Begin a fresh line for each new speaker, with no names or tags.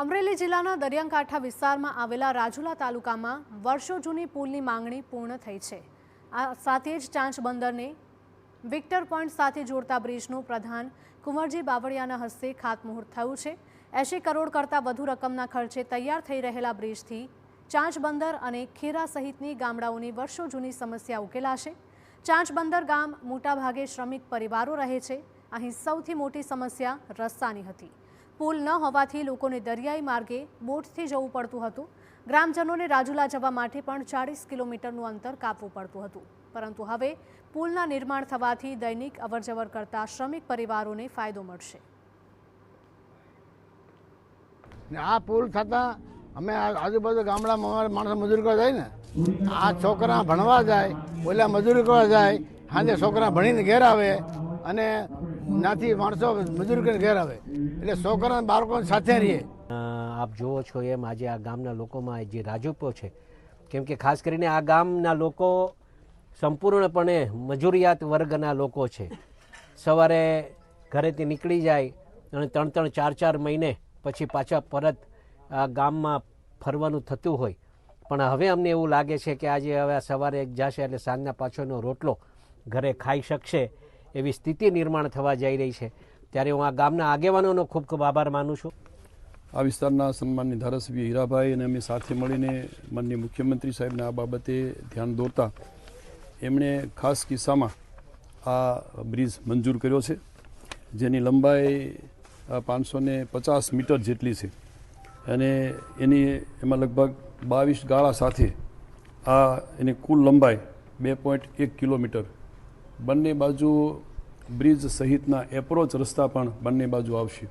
અમરેલી જિલ્લાના દરિયાકાંઠા વિસ્તારમાં આવેલા રાજુલા તાલુકામાં વર્ષો જૂની પુલની માંગણી પૂર્ણ થઈ છે। આ સાથે જ ચાંચ બંદરને વિક્ટર પોઈન્ટ સાથે જોડતા બ્રિજનું પ્રધાન કુંવરજી બાવળિયાના હસ્તે ખાતમુહૂર્ત થયું છે। 80 કરોડ કરતાં વધુ રકમના ખર્ચે તૈયાર થઈ રહેલા બ્રિજથી ચાંચ બંદર અને ખેરા સહિતની ગામડાઓની વર્ષો જૂની સમસ્યા ઉકેલાશે। ચાંચ બંદર ગામ મોટાભાગે શ્રમિક પરિવારો રહે છે। અહીં સૌથી મોટી સમસ્યા રસ્તાની હતી। પુલ ન હોવાથી લોકોને દરિયાઈ માર્ગે બોટથી જવું પડતું હતું। ગ્રામજનોને રાજુલા જવા માટે પણ 40 કિલોમીટરનું અંતર કાપવું પડતું હતું, પરંતુ હવે પુલના નિર્માણ થવાથી દૈનિક અવરજવર કરતા શ્રમિક પરિવારોને ફાયદો મળશે।
આ પુલ થતાં અમે આજુબાજુ ગામડામાં માણસો મજૂરી કરવા જાય ને, આ છોકરા ભણવા જાય, ઓલા મજૂરી કરવા જાય, સાંજે છોકરા ભણીને ઘેર આવે અને નાથી માણસો મજૂરી કરીને ઘેર આવે, એટલે છોકરા બાળકો સાથે રહીએ।
આપ જુઓ છો એમ આજે આ ગામના લોકોમાં જે રાજુપો છે, કેમ કે ખાસ કરીને આ ગામના લોકો સંપૂર્ણપણે મજૂરિયાત વર્ગના લોકો છે। સવારે ઘરેથી નીકળી જાય અને 3-4 મહિને પછી પાછા પરત આ ગામમાં ફરવાનું થતું હોય, પણ હવે અમને એવું લાગે છે કે આજે હવે સવારે જશે એટલે સાંજના પાછળનો રોટલો ઘરે ખાઈ શકશે એવી સ્થિતિ નિર્માણ થવા જઈ રહી છે। ત્યારે હું આ ગામના આગેવાનોનો ખૂબ ખૂબ આભાર માનું છું।
આ વિસ્તારના સન્માનની ધારાસભ્ય હીરાભાઈ અને અમે સાથે મળીને માનનીય મુખ્યમંત્રી સાહેબને આ બાબતે ધ્યાન દોરતા એમણે ખાસ કિસ્સામાં આ બ્રિજ મંજૂર કર્યો છે, જેની લંબાઈ 550 મીટર જેટલી છે અને એમાં લગભગ 22 ગાળા સાથે એની કુલ લંબાઈ 2.1 કિલોમીટર। બંને બાજુ બ્રિજ સહિતના એપ્રોચ રસ્તા પણ બંને બાજુ આવશે।